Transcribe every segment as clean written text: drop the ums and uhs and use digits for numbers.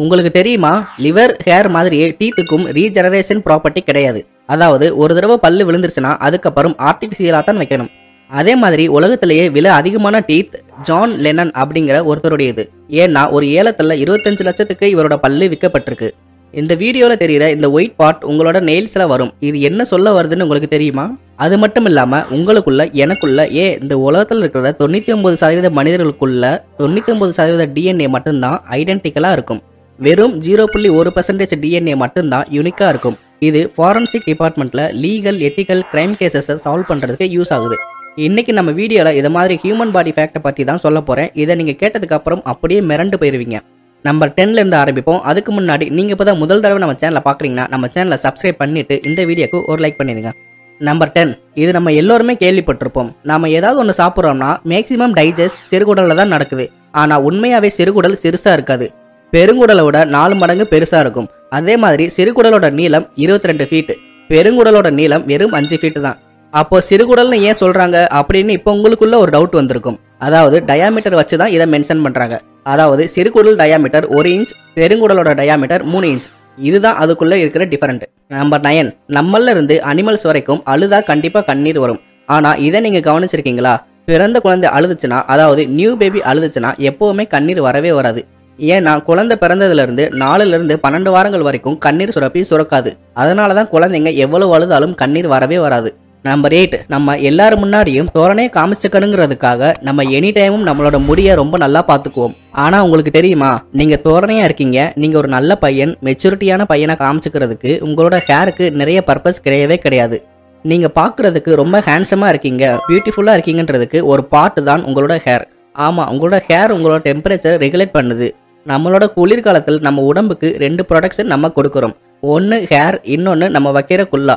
உங்களுக்கு தெரியுமா, liver hair மாதிரியே டீத்துக்கும் ரீஜெனரேஷன் ப்ராப்பர்ட்டி கிடையாது. அதாவது ஒரு தடவை பல்லு விழுந்துருச்சுன்னா அதுக்கப்புறம் ஆர்டிஃபிஷியலாக தான் வைக்கணும். அதே மாதிரி உலகத்திலேயே விலை அதிகமான டீத் ஜான் லெனன் அப்படிங்கிற ஒருத்தருடையது. ஏன்னா ஒரு ஏலத்தில் 25 லட்சத்துக்கு இவரோட பல்லு விற்கப்பட்டிருக்கு. இந்த வீடியோவில் தெரிகிற இந்த ஒயிட் பார்ட் உங்களோட நெயில்ஸில் வரும். இது என்ன சொல்ல வருதுன்னு உங்களுக்கு தெரியுமா? அது மட்டும் இல்லாமல் உங்களுக்குள்ள எனக்குள்ள இந்த உலகத்தில் இருக்கிற 99% மனிதர்களுக்குள்ள 99% டிஎன்ஏ மட்டும்தான் ஐடென்டிக்கலாக இருக்கும். வெறும் 0.1% டிஎன்ஏ மட்டும்தான் யூனிக்காக இருக்கும். இது ஃபாரன்சிக் டிபார்ட்மெண்ட்டில் லீகல் எத்திக்கல் கிரைம் கேசஸை சால்வ் பண்ணுறதுக்கு யூஸ் ஆகுது. இன்றைக்கி நம்ம வீடியோவில் இதை மாதிரி ஹியூமன் பாடி ஃபேக்டை பற்றி தான் சொல்ல போகிறேன். இதை நீங்கள் கேட்டதுக்கப்புறம் அப்படியே மிரண்டு போயிடுவீங்க. நம்பர் 10லேருந்து ஆரம்பிப்போம். அதுக்கு முன்னாடி நீங்கள் இப்போ தான் முதல் தடவை நம்ம சேனலை பார்க்குறீங்கன்னா நம்ம சேனலை சப்ஸ்கிரைப் பண்ணிவிட்டு இந்த வீடியோக்கு ஒரு லைக் பண்ணிடுங்க. நம்பர் 10, இது நம்ம எல்லோருமே கேள்விப்பட்டிருப்போம். நம்ம ஏதாவது ஒன்று சாப்பிட்றோம்னா மேக்ஸிமம் டைஜஸ்ட் சிறுகுடலில் தான் நடக்குது. ஆனால் உண்மையாகவே சிறுகுடல் சிறுசாக இருக்காது. பெருங்குடலை விட 4 மடங்கு பெருசாக இருக்கும். அதே மாதிரி சிறுகுடலோட நீளம் 22 ஃபீட்டு, பெருங்குடலோட நீளம் வெறும் 5 ஃபீட்டு தான். அப்போ சிறுகுடல்னு ஏன் சொல்கிறாங்க அப்படின்னு இப்போ உங்களுக்குள்ள ஒரு டவுட் வந்திருக்கும். அதாவது டயாமீட்டர் வச்சு தான் இதை மென்ஷன் பண்ணுறாங்க. அதாவது சிறுகுடல் டயாமீட்டர் 1 இன்ச், பெருங்குடலோட டயாமீட்டர் 3 இன்ச். இதுதான் அதுக்குள்ளே இருக்கிற டிஃபரெண்ட். நம்பர் 9, நம்மள இருந்து அனிமல்ஸ் வரைக்கும் அழுதா கண்டிப்பாக கண்ணீர் வரும். ஆனால் இதை நீங்கள் கவனிச்சிருக்கீங்களா? பிறந்த குழந்தை அழுதுச்சுன்னா, அதாவது நியூ பேபி அழுதுச்சுன்னா எப்போவுமே கண்ணீர் வரவே வராது. ஏன்னா குழந்தை பிறந்ததுலேருந்து 4லேருந்து 12 வாரங்கள் வரைக்கும் கண்ணீர் சுரப்பி சுரக்காது. அதனால தான் குழந்தைங்க எவ்வளவு அழுதாலும் கண்ணீர் வரவே வராது. நம்பர் 8, நம்ம எல்லாரும் முன்னாடியும் தோரணையை காமிச்சுக்கணுங்கிறதுக்காக நம்ம எனி டைமும் நம்மளோட முடியை ரொம்ப நல்லா பார்த்துக்குவோம். ஆனால் உங்களுக்கு தெரியுமா, நீங்கள் தோரணையாக இருக்கீங்க, நீங்கள் ஒரு நல்ல பையன், மெச்சூரிட்டியான பையனை காமிச்சுக்கிறதுக்கு உங்களோட ஹேருக்கு நிறைய பர்பஸ் கிடையவே கிடையாது. நீங்கள் பார்க்குறதுக்கு ரொம்ப ஹேண்ட்ஸமாக இருக்கீங்க, பியூட்டிஃபுல்லாக இருக்கீங்கன்றதுக்கு ஒரு பார்ட்டு தான் உங்களோட ஹேர். ஆமாம், உங்களோட ஹேர் உங்களோட டெம்பரேச்சர் ரெகுலேட் பண்ணுது. நம்மளோட குளிர்காலத்தில் நம்ம உடம்புக்கு 2 ப்ரொடக்ஷன் நம்ம கொடுக்குறோம். ஒன்று ஹேர், இன்னொன்று நம்ம வைக்கிற குல்லா.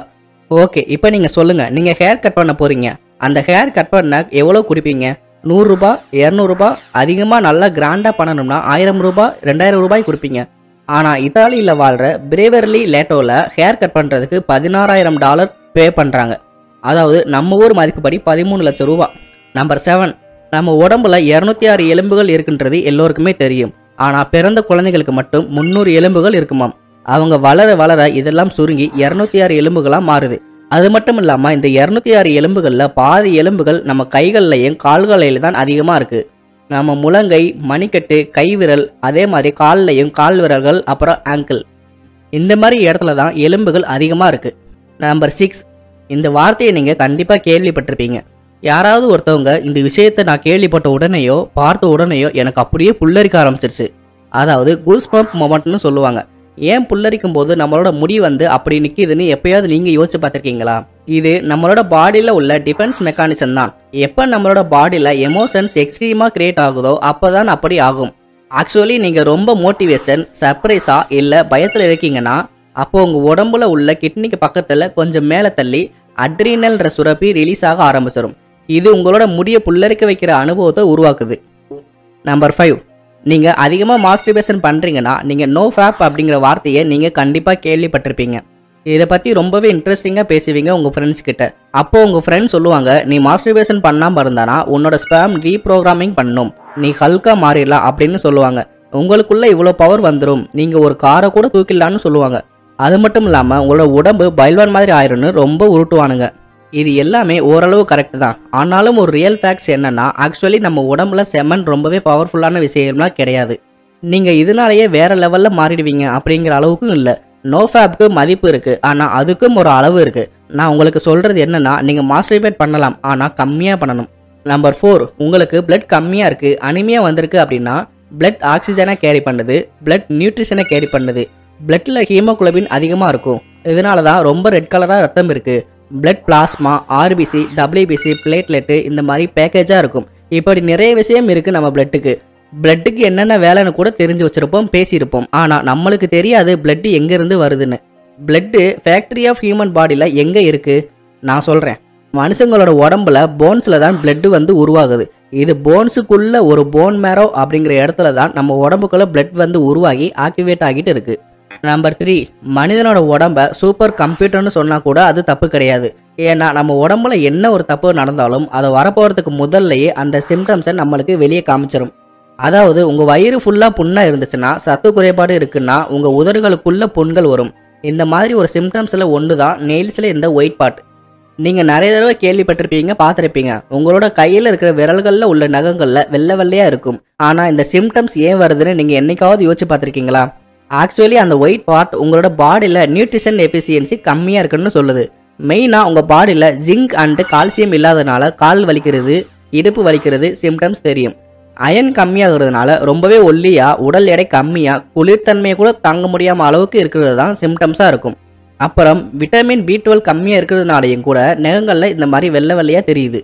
ஓகே, இப்போ நீங்கள் சொல்லுங்கள், நீங்கள் ஹேர் கட் பண்ண போகிறீங்க. அந்த ஹேர் கட் பண்ண எவ்வளோ கொடுப்பீங்க? 100 ரூபாய், 200 ரூபாய், அதிகமாக நல்லா கிராண்டாக பண்ணணும்னா 1000 ரூபாய், 2000 ரூபாய் கொடுப்பீங்க. ஆனால் இத்தாலியில் வாழ்கிற பிரேவர்லி லேட்டோவில் ஹேர் கட் பண்ணுறதுக்கு $16,000 பே பண்ணுறாங்க. அதாவது நம்ம ஊர் மதிப்புப்படி 13 லட்சம் ரூபா. நம்பர் 7, நம்ம உடம்புல 206 எலும்புகள் இருக்குன்றது எல்லோருக்குமே தெரியும். ஆனால் பிறந்த குழந்தைகளுக்கு மட்டும் 300 எலும்புகள் இருக்குமாம். அவங்க வளர வளர இதெல்லாம் சுருங்கி 206 எலும்புகளாக மாறுது. அது மட்டும் இல்லாமல் இந்த 206 எலும்புகளில் பாதி எலும்புகள் நம்ம கைகள்லையும் கால்களையும் தான் அதிகமாக இருக்குது. நம்ம முழங்கை, மணிக்கட்டு, கைவிரல், அதே மாதிரி கால்லையும் கால் விரல்கள், அப்புறம் ஆங்கிள், இந்த மாதிரி இடத்துல தான் எலும்புகள் அதிகமாக இருக்குது. நம்பர் 6, இந்த வார்த்தையை நீங்கள் கண்டிப்பாக கேள்விப்பட்டிருப்பீங்க. யாராவது ஒருத்தவங்க இந்த விஷயத்தை நான் கேள்விப்பட்ட உடனேயோ பார்த்த உடனேயோ எனக்கு அப்படியே புல்லரிக்க ஆரம்பிச்சிருச்சு. அதாவது கூஸ் பம்ப் மொமெண்ட்னு சொல்லுவாங்க. ஏன் புல்லரிக்கும் போது நம்மளோட முடி அப்படி நிற்கிதுன்னு எப்பயாவது நீங்கள் யோசிச்சு பார்த்துருக்கீங்களா? இது நம்மளோட பாடியில் உள்ள டிஃபென்ஸ் மெக்கானிசம் தான். எப்போ நம்மளோட பாடியில் எமோஷன்ஸ் எக்ஸ்ட்ரீமாக கிரியேட் ஆகுதோ அப்போ தான் அப்படி ஆகும். ஆக்சுவலி நீங்கள் ரொம்ப மோட்டிவேஷன், சர்ப்ரைஸாக இல்லை பயத்தில் இருக்கீங்கன்னா அப்போ உங்கள் உடம்புல உள்ள கிட்னிக்கு பக்கத்தில் கொஞ்சம் மேலே தள்ளி அட்ரினல்ன்ற சுரப்பி ரிலீஸ் ஆக ஆரம்பிச்சிடும். இது உங்களோட முடியை புல்லரிக்க வைக்கிற அனுபவத்தை உருவாக்குது. நம்பர் 5, நீங்கள் அதிகமாக மாஸ்டர்பேஷன் பண்ணுறீங்கன்னா நீங்கள் நோ ஃபேப் அப்படிங்கிற வார்த்தையை நீங்கள் கண்டிப்பாக கேள்விப்பட்டிருப்பீங்க. இதை பற்றி ரொம்பவே இன்ட்ரெஸ்டிங்காக பேசுவீங்க உங்கள் ஃப்ரெண்ட்ஸ் கிட்ட. அப்போது உங்கள் ஃப்ரெண்ட்ஸ் சொல்லுவாங்க, நீ மாஸ்டர்பேஷன் பண்ணாமல் இருந்தானா உன்னோட ஸ்பேம் ரீப்ரோக்ராமிங் பண்ணணும், நீ ஹல்காக மாறிடலாம் அப்படின்னு சொல்லுவாங்க. உங்களுக்குள்ளே இவ்வளோ பவர் வந்துடும், நீங்கள் ஒரு காரை கூட தூக்கிடலான்னு சொல்லுவாங்க. அது மட்டும் இல்லாமல் உங்களோட உடம்பு பைல்வான் மாதிரி ஆயிரும்னு ரொம்ப உருட்டுவானுங்க. இது எல்லாமே ஓரளவு கரெக்ட் தான். ஆனாலும் ஒரு ரியல் ஃபேக்ட்ஸ் என்னன்னா, ஆக்சுவலி நம்ம உடம்புல செமன் ரொம்பவே பவர்ஃபுல்லான விஷயம்லாம் கிடையாது. நீங்கள் இதனாலேயே வேறு லெவலில் மாறிடுவீங்க அப்படிங்கிற அளவுக்கும் இல்லை. நோ ஃபேப்க்கு மதிப்பு இருக்குது, ஆனால் அதுக்கும் ஒரு அளவு இருக்குது. நான் உங்களுக்கு சொல்கிறது என்னென்னா, நீங்கள் மாஸ்டர்பேட் பண்ணலாம், ஆனால் கம்மியாக பண்ணணும். நம்பர் 4, உங்களுக்கு பிளட் கம்மியாக இருக்குது, அனிமியாக வந்திருக்கு அப்படின்னா பிளட் ஆக்சிஜனை கேரி பண்ணுது, பிளட் நியூட்ரிஷனை கேரி பண்ணுது. பிளட்டில் ஹீமோகுளோபின் அதிகமாக இருக்கும். இதனால தான் ரொம்ப ரெட் கலராக ரத்தம் இருக்குது. Blood plasma, RBC, WBC, platelet, இந்த மாதிரி பேக்கேஜாக இருக்கும். இப்படி நிறைய விஷயம் இருக்குது நம்ம பிளட்டுக்கு என்னென்ன வேலைன்னு கூட தெரிஞ்சு வச்சுருப்போம், பேசியிருப்போம். ஆனால் நம்மளுக்கு தெரியாது பிளட்டு எங்கேருந்து வருதுன்னு. பிளட்டு ஃபேக்ட்ரி ஆஃப் ஹியூமன் பாடியில் எங்கே இருக்குது நான் சொல்கிறேன். மனுஷங்களோட உடம்புல போன்ஸில் தான் பிளட்டு உருவாகுது. இது போன்ஸுக்குள்ளே ஒரு போன் மேரோ அப்படிங்கிற இடத்துல தான் நம்ம உடம்புக்குள்ளே பிளட் உருவாகி ஆக்டிவேட் ஆகிட்டு இருக்குது. நம்பர் 3, மனிதனோட உடம்ப சூப்பர் கம்ப்யூட்டர்னு சொன்னால் கூட அது தப்பு கிடையாது. ஏன்னா நம்ம உடம்புல என்ன ஒரு தப்பு நடந்தாலும் அதை வரப்போகிறதுக்கு முதல்லையே அந்த சிம்டம்ஸை நம்மளுக்கு வெளியே காமிச்சிடும். அதாவது உங்கள் வயிறு ஃபுல்லாக புண்ணாக இருந்துச்சுன்னா, சத்து குறைபாடு இருக்குன்னா உங்கள் உதடுகளுக்குள்ள புண்கள் வரும். இந்த மாதிரி ஒரு சிம்டம்ஸில் ஒன்று தான் நெயில்ஸில் இந்த ஒயிட் பார்ட். நீங்கள் நிறைய தடவை கேள்விப்பட்டிருப்பீங்க, பார்த்துருப்பீங்க. உங்களோட கையில் இருக்கிற விரல்களில் உள்ள நகங்களில் வெள்ளை வெள்ளையாக இருக்கும். ஆனால் இந்த சிம்டம்ஸ் ஏன் வருதுன்னு நீங்கள் என்னைக்காவது யோசிச்சு பார்த்துருக்கீங்களா? ஆக்சுவலி அந்த ஒயிட் பார்ட் உங்களோட பாடியில் நியூட்ரிஷன் எஃபிஷியன்சி கம்மியாக இருக்குன்னு சொல்லுது. மெயினாக உங்கள் பாடியில் ஜிங்க் அண்ட் கால்சியம் இல்லாதனால கால் வலிக்கிறது, இடுப்பு வலிக்கிறது சிம்டம்ஸ் தெரியும். அயன் கம்மியாகிறதுனால ரொம்பவே ஒல்லியாக, உடல் எடை கம்மியாக, குளிர்த்தன்மையை கூட தாங்க முடியாமல் அளவுக்கு இருக்கிறது தான் சிம்டம்ஸாக இருக்கும். அப்புறம் விட்டமின் B12 கம்மியாக இருக்கிறதுனாலையும் கூட நகங்களில் இந்த மாதிரி வெள்ளை வெள்ளையாக தெரியுது.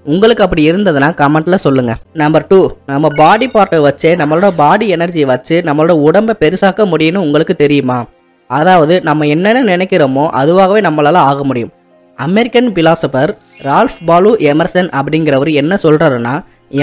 உங்களுக்கு அப்படி இருந்ததுன்னா கமெண்ட்டில் சொல்லுங்கள். நம்பர் 2, நம்ம பாடி பார்ட்டை வச்சு நம்மளோட பாடி எனர்ஜியை வச்சு நம்மளோட உடம்பை பெருசாக்க முடியும்னு உங்களுக்கு தெரியுமா? அதாவது நம்ம என்னென்ன நினைக்கிறோமோ அதுவாகவே நம்மளால் ஆக முடியும். அமெரிக்கன் பிலாசபர் ரால்ஃப் பாலு எமர்சன் அப்படிங்கிறவர் என்ன சொல்கிறாருன்னா,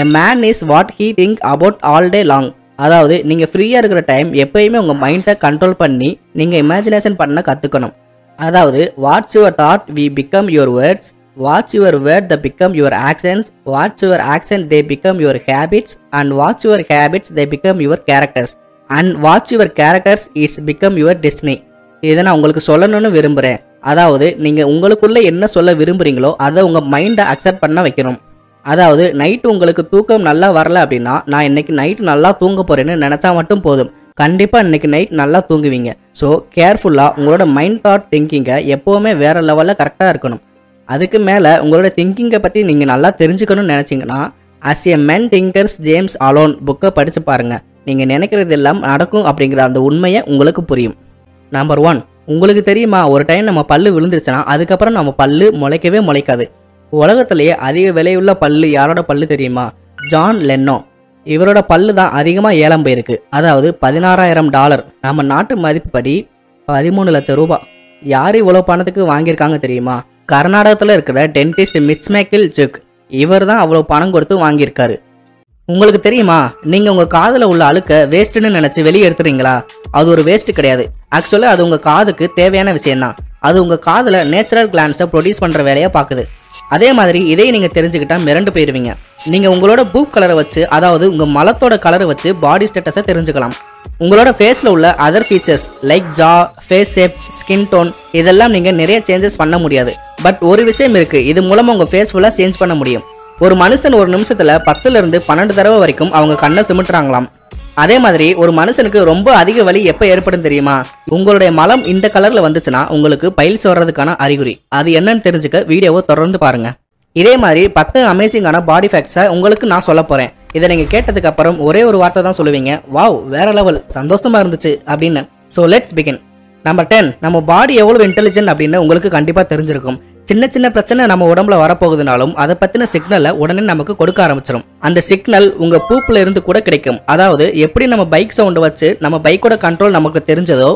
a man is what he think about all day long. அதாவது நீங்கள் ஃப்ரீயாக இருக்கிற டைம் எப்பயுமே உங்கள் மைண்டை கண்ட்ரோல் பண்ணி நீங்கள் இமேஜினேஷன் பண்ண கற்றுக்கணும். அதாவது what's your thought we become your words, what's your word they become your actions, what's your action they become your habits, and what's your habits they become your characters, and what's your characters it's become your destiny. இதை நான் உங்களுக்கு சொல்லணும்னு விரும்புகிறேன். அதாவது நீங்கள் உங்களுக்குள்ளே என்ன சொல்ல விரும்புகிறீங்களோ அதை உங்கள் மைண்டை அக்செப்ட் பண்ண வைக்கணும். அதாவது நைட்டு உங்களுக்கு தூக்கம் நல்லா வரல அப்படின்னா, நான் இன்னைக்கு நைட்டு நல்லா தூங்க போகிறேன்னு நினச்சா மட்டும் போதும், கண்டிப்பாக இன்னைக்கு நைட் நல்லா தூங்குவீங்க. ஸோ கேர்ஃபுல்லாக உங்களோட மைண்ட் தாட் திங்கிங்கை எப்போவுமே வேறு லெவலில் கரெக்டாக இருக்கணும். அதுக்கு மேலே உங்களோட திங்கிங்கை பற்றி நீங்கள் நல்லா தெரிஞ்சுக்கணும்னு நினச்சிங்கன்னா, as a men thinkers James Allen புக்கை படித்து பாருங்கள். நீங்கள் நினைக்கிறது எல்லாம் நடக்கும் அப்படிங்கிற அந்த உண்மையை உங்களுக்கு புரியும். நம்பர் 1, உங்களுக்கு தெரியுமா, ஒரு டைம் நம்ம பல்லு விழுந்துருச்சுன்னா அதுக்கப்புறம் நம்ம பல்லு முளைக்கவே முளைக்காது. உலகத்திலேயே அதிக விலையுள்ள பல்லு யாரோட பல்லு தெரியுமா? ஜான் லென்னோ. இவரோட பல்லு தான் அதிகமாக ஏலம் போயிருக்கு. அதாவது $16,000. நம்ம நாட்டு மதிப்புப்படி 13 லட்சம் ரூபாய். யார் இவ்வளோ பணத்துக்கு வாங்கியிருக்காங்க தெரியுமா? கர்நாடகத்தில் இருக்கிற டென்டிஸ்ட் மிஸ்மேக்கில் ஜுக். இவர் தான் அவ்வளோ பணம் கொடுத்து வாங்கியிருக்காரு. உங்களுக்கு தெரியுமா, நீங்கள் உங்கள் காதில் உள்ள அழுக்க வேஸ்ட்டுன்னு நினச்சி வெளியே எடுத்துறீங்களா? அது ஒரு வேஸ்ட்டு கிடையாது. ஆக்சுவலாக அது உங்கள் காதுக்கு தேவையான விஷயம்தான். அது உங்கள் காதில் நேச்சுரல் கிளான்ஸை ப்ரொடியூஸ் பண்ணுற வேலையை பார்க்குது. அதே மாதிரி இதையும் நீங்கள் தெரிஞ்சுக்கிட்டா மிரண்டு போயிடுவீங்க. நீங்கள் உங்களோட பூப் கலரை வச்சு, அதாவது உங்கள் மலத்தோட கலரை வச்சு பாடி ஸ்டேட்டஸை தெரிஞ்சுக்கலாம். உங்களோட ஃபேஸில் உள்ள அதர் ஃபீச்சர்ஸ் லைக் ஜா, ஃபேஸ் ஷேப், ஸ்கின் டோன் இதெல்லாம் நீங்கள் நிறைய சேஞ்சஸ் பண்ண முடியாது. பட் ஒரு விஷயம் இருக்குது, இது மூலமாக உங்கள் ஃபேஸ் ஃபுல்லாக சேஞ்ச் பண்ண முடியும். ஒரு மனுஷன் ஒரு நிமிஷத்தில் 10லிருந்து 12 தடவை வரைக்கும் அவங்க கண்ணை சிமிட்டுறாங்களாம். அதே மாதிரி ஒரு மனுஷனுக்கு ரொம்ப அதிக வலி எப்போ ஏற்படும் தெரியுமா? உங்களுடைய மலம் இந்த கலரில் வந்துச்சுன்னா உங்களுக்கு பைல்ஸ் வர்றதுக்கான அறிகுறி. அது என்னன்னு தெரிஞ்சுக்க வீடியோவை தொடர்ந்து பாருங்க. இதே மாதிரி 10 அமேசிங்கான பாடி ஃபேக்ட்ஸை உங்களுக்கு நான் சொல்ல போகிறேன். இதை நீங்கள் கேட்டதுக்கு அப்புறம் ஒரே ஒரு வார்த்தை தான் சொல்லுவீங்க, வாவ் வேற லெவல், சந்தோஷமா இருந்துச்சு அப்படின்னு. So let's begin. நம்பர் 10, நம்ம பாடி எவ்வளவு இன்டெலிஜென்ட் அப்படின்னு உங்களுக்கு கண்டிப்பாக தெரிஞ்சிருக்கும். சின்ன சின்ன பிரச்சனை நம்ம உடம்புல வரப்போகுதுனாலும் அதை பற்றின சிக்னலை உடனே நமக்கு கொடுக்க ஆரம்பிச்சிடும். அந்த சிக்னல் உங்கள் பூப்பில் இருந்து கூட கிடைக்கும். அதாவது எப்படி நம்ம பைக் சவுண்டை வச்சு நம்ம பைக்கோட கண்ட்ரோல் நமக்கு தெரிஞ்சதோ,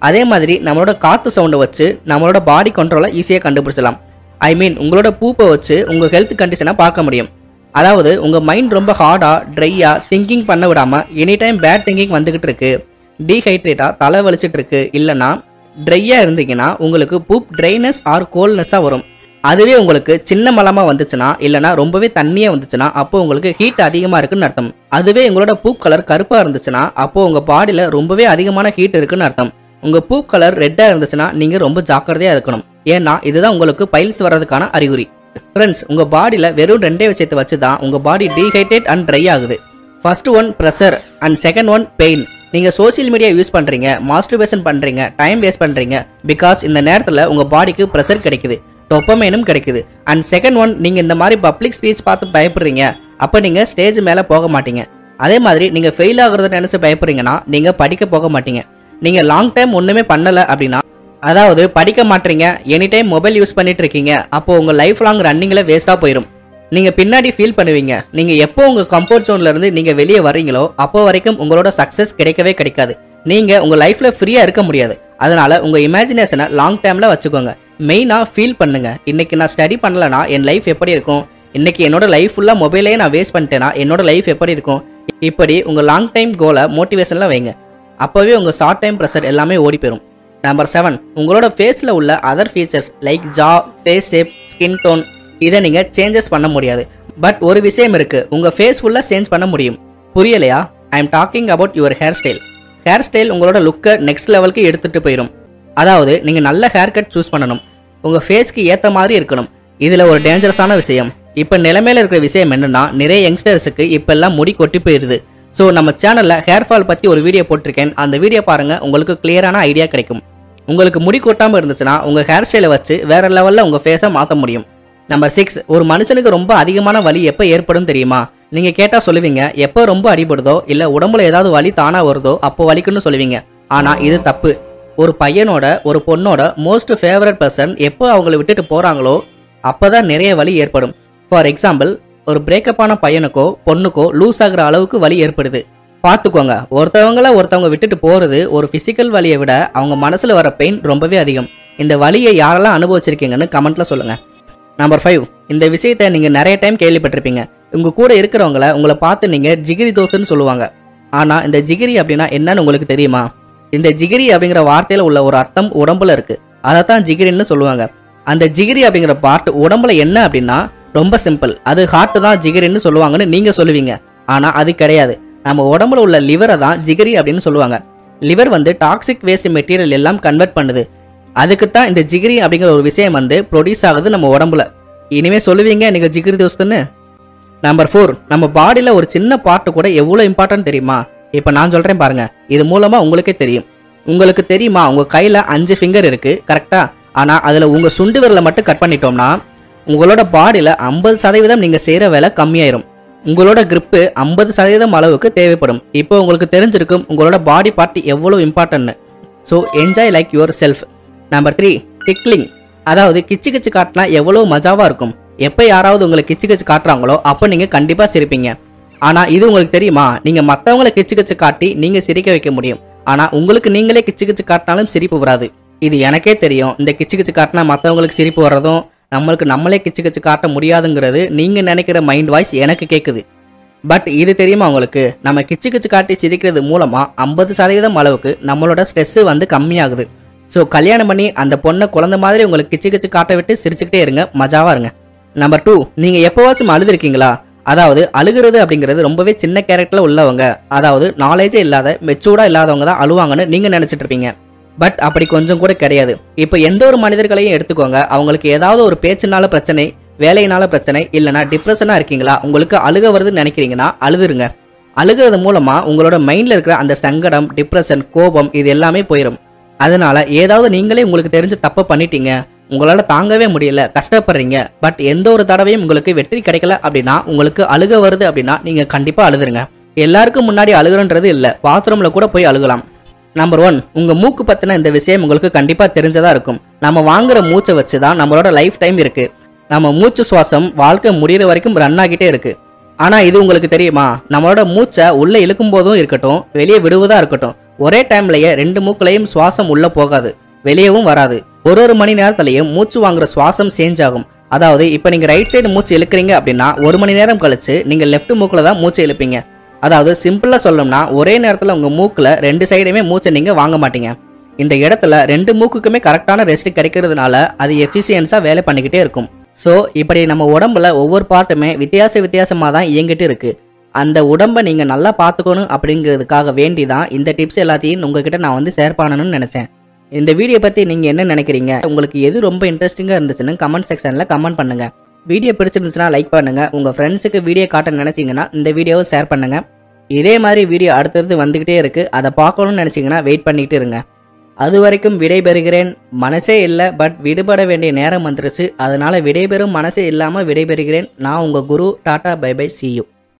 அதே மாதிரி நம்மளோட காற்று சவுண்டை வச்சு நம்மளோட பாடி கண்ட்ரோலை ஈஸியாக கண்டுபிடிச்சலாம். ஐ மீன் உங்களோட பூப்பை வச்சு உங்கள் ஹெல்த் கண்டிஷனை பார்க்க முடியும். அதாவது உங்கள் மைண்ட் ரொம்ப ஹார்டாக ட்ரையாக திங்கிங் பண்ண விடாமல் எனி டைம் பேட் திங்கிங் வந்துக்கிட்டு இருக்கு, டீஹைட்ரேட்டாக தலை வலிச்சிட்டு இருக்கு, இல்லைனா ட்ரையாக இருந்தீங்கன்னா உங்களுக்கு பூப் ட்ரைனஸ் ஆர் கோல்னஸாக வரும். அதுவே உங்களுக்கு சின்ன மலமாக வந்துச்சுன்னா, இல்லைனா ரொம்பவே தண்ணியாக வந்துச்சுன்னா அப்போ உங்களுக்கு ஹீட் அதிகமாக இருக்குன்னு அர்த்தம். அதுவே உங்களோட பூப் கலர் கருப்பாக இருந்துச்சுன்னா அப்போ உங்கள் பாடியில் ரொம்பவே அதிகமான ஹீட் இருக்குன்னு அர்த்தம். உங்கள் பூப் கலர் ரெட்டாக இருந்துச்சுன்னா நீங்கள் ரொம்ப ஜாக்கிரதையாக இருக்கணும். ஏன்னா இதுதான் உங்களுக்கு பைல்ஸ் வர்றதுக்கான அறிகுறி. ஃப்ரெண்ட்ஸ், உங்கள் பாடியில் வெறும் 2 விஷயத்தை வச்சு தான் உங்கள் பாடி டீஹைட்ரேட் அண்ட் ட்ரை ஆகுது. First one pressure and second one pain. நீங்கள் சோசியல் மீடியா யூஸ் பண்ணுறீங்க, மாஸ்டர்பேஷன் பண்ணுறீங்க, டைம் வேஸ்ட் பண்ணுறீங்க. பிகாஸ் இந்த நேரத்தில் உங்கள் பாடிக்கு ப்ரெஷர் கிடைக்குது, டொப்பமைனும் கிடைக்குது. அண்ட் செகண்ட் ஒன், நீங்கள் இந்த மாதிரி பப்ளிக் ஸ்பீச் பார்த்து பயப்படுறீங்க, அப்போ நீங்கள் ஸ்டேஜ் மேலே போக மாட்டீங்க. அதே மாதிரி நீங்கள் ஃபெயில் ஆகுறத நினச்சி பயப்படுறீங்கன்னா நீங்கள் படிக்க போக மாட்டீங்க. நீங்கள் லாங் டைம் ஒன்றுமே பண்ணலை அப்படின்னா, அதாவது படிக்க மாட்டீங்க, எனி டைம் மொபைல் யூஸ் பண்ணிட்டு இருக்கீங்க, அப்போ உங்கள் லைஃப் லாங் ரன்னிங்கில் வேஸ்ட்டாக போயிடும். நீங்கள் பின்னாடி ஃபீல் பண்ணுவீங்க. நீங்கள் எப்போ உங்கள் கம்ஃபர்ட் ஜோன்லேருந்து நீங்கள் வெளியே வரீங்களோ அப்போ வரைக்கும் உங்களோட சக்ஸஸ் கிடைக்கவே கிடைக்காது. நீங்கள் உங்கள் லைஃப்பில் ஃப்ரீயாக இருக்க முடியாது. அதனால் உங்கள் இமேஜினேஷனை லாங் டைமில் வச்சுக்கோங்க. மெயினாக ஃபீல் பண்ணுங்கள், இன்றைக்கி நான் ஸ்டடி பண்ணலைன்னா என் லைஃப் எப்படி இருக்கும், இன்றைக்கி என்னோட லைஃப் ஃபுல்லாக மொபைலையே நான் வேஸ்ட் பண்ணிட்டேன்னா என்னோட லைஃப் எப்படி இருக்கும். இப்படி உங்கள் லாங் டைம் கோலை மோட்டிவேஷனில் வைங்க. அப்போவே உங்கள் ஷார்ட் டைம் ப்ரெஷர் எல்லாமே ஓடி போயிடும். நம்பர் 7, உங்களோட ஃபேஸில் உள்ள அதர் ஃபீச்சர்ஸ் லைக் ஜா, ஃபேஸ் ஷேப், ஸ்கின் டோன் இதை நீங்கள் சேஞ்சஸ் பண்ண முடியாது. பட் ஒரு விஷயம் இருக்குது, உங்கள் ஃபேஸ் ஃபுல்லாக சேஞ்ச் பண்ண முடியும். புரியலையா? I am talking about your hair style. Hair style உங்களோட லுக்கை நெக்ஸ்ட் லெவலுக்கு எடுத்துகிட்டு போயிடும். அதாவது நீங்கள் நல்ல ஹேர் கட் சூஸ் பண்ணணும், உங்கள் ஃபேஸ்க்கு ஏற்ற மாதிரி இருக்கணும். இதில் ஒரு டேஞ்சரஸான விஷயம், இப்போ நிலைமையில இருக்கிற விஷயம் என்னன்னா, நிறைய யங்ஸ்டர்ஸுக்கு இப்போல்லாம் முடி கொட்டி போயிடுது. ஸோ நம்ம சேனலில் ஹேர் ஃபால் பற்றி ஒரு வீடியோ போட்டிருக்கேன், அந்த வீடியோ பாருங்கள், உங்களுக்கு கிளியரான ஐடியா கிடைக்கும். உங்களுக்கு முடி கொட்டாமல் இருந்துச்சுன்னா உங்கள் ஹேர் ஸ்டைலை வச்சு வேறு லெவலில் உங்கள் ஃபேஸை மாற்ற முடியும். நம்பர் 6, ஒரு மனுஷனுக்கு ரொம்ப அதிகமான வலி எப்போ ஏற்படும் தெரியுமா? நீங்கள் கேட்டால் சொல்லுவீங்க, எப்போ ரொம்ப அடிபடுதோ இல்லை உடம்புல ஏதாவது வலி தானாக வருதோ அப்போ வலிக்குன்னு சொல்லுவீங்க. ஆனால் இது தப்பு. ஒரு பையனோட ஒரு பொண்ணோட மோஸ்ட் ஃபேவரட் பர்சன் எப்போ அவங்கள விட்டுட்டு போகிறாங்களோ அப்போ தான் நிறைய வலி ஏற்படும். ஃபார் எக்ஸாம்பிள், ஒரு பிரேக்கப்பான பையனுக்கோ பொண்ணுக்கோ லூஸ் ஆகிற அளவுக்கு வலி ஏற்படுது. பார்த்துக்கோங்க, ஒருத்தவங்க விட்டுட்டு போகிறது ஒரு ஃபிசிக்கல் வலியை விட அவங்க மனசில் வர பெயின் ரொம்பவே அதிகம். இந்த வலியை யாரெல்லாம் அனுபவிச்சிருக்கீங்கன்னு கமெண்ட்டில் சொல்லுங்கள். நம்பர் 5, இந்த விஷயத்தை நீங்கள் நிறைய டைம் கேள்விப்பட்டிருப்பீங்க. உங்கள் கூட இருக்கிறவங்கள உங்களை பார்த்து நீங்கள் ஜிகிரி தோஸ்துன்னு சொல்லுவாங்க. ஆனால் இந்த ஜிகிரி அப்படின்னா என்னன்னு உங்களுக்கு தெரியுமா? இந்த ஜிகிரி அப்படிங்கிற வார்த்தையில் உள்ள ஒரு அர்த்தம் உடம்புல இருக்குது, அதை தான் ஜிகிரின்னு சொல்லுவாங்க. அந்த ஜிகிரி அப்படிங்கிற பார்ட் உடம்புல என்ன அப்படின்னா ரொம்ப சிம்பிள், அது ஹார்ட் தான் ஜிகிரின்னு சொல்லுவாங்கன்னு நீங்கள் சொல்லுவீங்க. ஆனால் அது கிடையாது. நம்ம உடம்புல உள்ள லிவரை தான் ஜிகிரி அப்படின்னு சொல்லுவாங்க. லிவர் வந்து டாக்ஸிக் வேஸ்ட் மெட்டீரியல் எல்லாம் கன்வெர்ட் பண்ணுது. அதுக்கு தான் இந்த ஜிகிரி அப்படிங்கிற ஒரு விஷயம் வந்து ப்ரொடியூஸ் ஆகுது நம்ம உடம்புல. இனிமே சொல்லுவீங்க நீங்கள் ஜிகிரி தோஸ்துன்னு. நம்பர் 4, நம்ம பாடியில் ஒரு சின்ன பார்ட்டு கூட எவ்வளோ இம்பார்ட்டன்ட் தெரியுமா? இப்போ நான் சொல்கிறேன் பாருங்க, இது மூலமாக உங்களுக்கே தெரியும். உங்களுக்கு தெரியுமா, உங்கள் கையில் 5 ஃபிங்கர் இருக்குது கரெக்டாக? ஆனால் அதில் உங்கள் சுண்டு விரலை மட்டும் கட் பண்ணிட்டோம்னா உங்களோட பாடியில் 50% நீங்கள் செய்கிற வேலை கம்மியாயிரும். உங்களோட கிரிப்பு 50% அளவுக்கு தேவைப்படும். இப்போ உங்களுக்கு தெரிஞ்சிருக்கும் உங்களோட பாடி பார்ட் எவ்வளோ இம்பார்ட்டன்ட்னு. So enjoy like yourself. Number 3, tickling. அதாவது கிச்சு கிச்சு காட்டினா எவ்வளோ மஜாவாக இருக்கும். எப்போ யாராவது உங்களை கிச்சு கிச்சு காட்டுறாங்களோ அப்போ நீங்கள் கண்டிப்பாக சிரிப்பீங்க. ஆனால் இது உங்களுக்கு தெரியுமா, நீங்கள் மற்றவங்களை கிச்சு கிச்சு காட்டி நீங்கள் சிரிக்க வைக்க முடியும். ஆனால் உங்களுக்கு நீங்களே கிச்சு கிச்சு காட்டினாலும் சிரிப்பு வராது. இது எனக்கே தெரியும். இந்த கிச்சு கிச்சு காட்டினா மற்றவங்களுக்கு சிரிப்பு வர்றதும் நம்மளே கிச்சு கிச்சு காட்ட முடியாதுங்கிறது நீங்கள் நினைக்கிற மைண்ட் வாய்ஸ் எனக்கு கேட்குது. பட் இது தெரியுமா உங்களுக்கு, நம்ம கிச்சு கிச்சு காட்டி சிரிக்கிறது மூலமாக 50% அளவுக்கு நம்மளோட ஸ்ட்ரெஸ்ஸு வந்து கம்மியாகுது. ஸோ கல்யாணம் பண்ணி அந்த பொண்ணை குழந்தை மாதிரி உங்களுக்கு கிச்சு கிச்சு காட்ட விட்டு சிரிச்சுக்கிட்டே இருங்க, மஜாவாக இருங்க. நம்பர் 2, நீங்கள் எப்போவாச்சும் அழுதுருக்கீங்களா? அதாவது அழுகிறது அப்படிங்கிறது ரொம்பவே சின்ன கேரக்டரில் உள்ளவங்க, அதாவது நாலேஜே இல்லாத மெச்சூர்டாக இல்லாதவங்க தான் அழுவாங்கன்னு நீங்கள் நினச்சிட்டு இருப்பீங்க. பட் அப்படி கொஞ்சம் கூட கிடையாது. இப்போ எந்த ஒரு மனிதர்களையும் எடுத்துக்கோங்க, அவங்களுக்கு ஏதாவது ஒரு பேச்சுனால பிரச்சனை, வேலையினால பிரச்சனை, இல்லைனா டிப்ரெஷனாக இருக்கீங்களா, உங்களுக்கு அழுக வருதுன்னு நினைக்கிறீங்கன்னா அழுதுருங்க. அழுகிறது மூலமாக உங்களோட மைண்டில் இருக்கிற அந்த சங்கடம், டிப்ரெஷன், கோபம் இது எல்லாமே போயிடும். அதனால ஏதாவது நீங்களே உங்களுக்கு தெரிஞ்ச தப்பை பண்ணிட்டீங்க, உங்களால் தாங்கவே முடியல, கஷ்டப்படுறீங்க, பட் எந்த ஒரு தடவையும் உங்களுக்கு வெற்றி கிடைக்கல அப்படின்னா, உங்களுக்கு அழுக வருது அப்படின்னா நீங்கள் கண்டிப்பாக அழுதுருங்க. எல்லாருக்கும் முன்னாடி அழுகுறன்றது இல்லை, பாத்ரூமில் கூட போய் அழுகலாம். நம்பர் 1, உங்கள் மூக்கு பற்றின இந்த விஷயம் உங்களுக்கு கண்டிப்பாக தெரிஞ்சதாக இருக்கும். நம்ம வாங்குற மூச்சை வச்சு தான் நம்மளோட லைஃப் டைம் இருக்குது. நம்ம மூச்சு சுவாசம் வாழ்க்கை முடிகிற வரைக்கும் ரன் ஆகிட்டே இருக்குது. ஆனால் இது உங்களுக்கு தெரியுமா, நம்மளோட மூச்சை உள்ளே இழுக்கும் போதும் இருக்கட்டும், வெளியே விடுவதாக இருக்கட்டும், ஒரே டைம்லேயே 2 மூக்குலையும் சுவாசம் உள்ளே போகாது, வெளியவும் வராது. ஒரு மணி நேரத்துலையும் மூச்சு வாங்குற சுவாசம் சேஞ்ச் ஆகும். அதாவது இப்போ நீங்கள் ரைட் சைடு மூச்சு இழுக்கிறீங்க அப்படின்னா 1 மணி நேரம் கழிச்சு நீங்கள் லெஃப்ட் மூக்கில் தான் மூச்சு இழுப்பீங்க. அதாவது சிம்பிளாக சொல்லணும்னா ஒரே நேரத்தில் உங்கள் மூக்கில் 2 சைடுமே மூச்சை நீங்கள் வாங்க மாட்டீங்க. இந்த இடத்துல 2 மூக்குக்குமே கரெக்டான ரெஸ்ட் கிடைக்கிறதுனால அது எஃபிஷியன்ஸாக வேலை பண்ணிக்கிட்டே இருக்கும். ஸோ இப்படி நம்ம உடம்புல ஒவ்வொரு பார்ட்டுமே வித்தியாசமாக தான் இயங்கிட்டு இருக்கு. அந்த உடம்பை நீங்கள் நல்லா பார்த்துக்கணும் அப்படிங்கிறதுக்காக வேண்டி தான் இந்த டிப்ஸ் எல்லாத்தையும் உங்ககிட்ட நான் வந்து ஷேர் பண்ணணும்னு நினச்சேன். இந்த வீடியோ பற்றி நீங்கள் என்ன நினைக்கிறீங்க, உங்களுக்கு எது ரொம்ப இன்ட்ரெஸ்டிங்காக இருந்துச்சுன்னு கமெண்ட் செக்ஷனில் கமெண்ட் பண்ணுங்கள். வீடியோ பிடிச்சிருந்துச்சுன்னா லைக் பண்ணுங்கள். உங்கள் ஃப்ரெண்ட்ஸுக்கு வீடியோ காட்ட நினச்சிங்கன்னா இந்த வீடியோவை ஷேர் பண்ணுங்கள். இதே மாதிரி வீடியோ அடுத்தடுத்து வந்துக்கிட்டே இருக்குது, அதை பார்க்கணும்னு நினச்சிங்கன்னா வெயிட் பண்ணிக்கிட்டு இருங்க. அது வரைக்கும் விடைபெறுகிறேன். மனசே இல்லை, பட் விடுபட வேண்டிய நேரம் வந்துருச்சு. அதனால் விடைபெறும் மனசே இல்லாமல் விடைபெறுகிறேன். நான் உங்கள் குரு. Tata, bye bye, see you.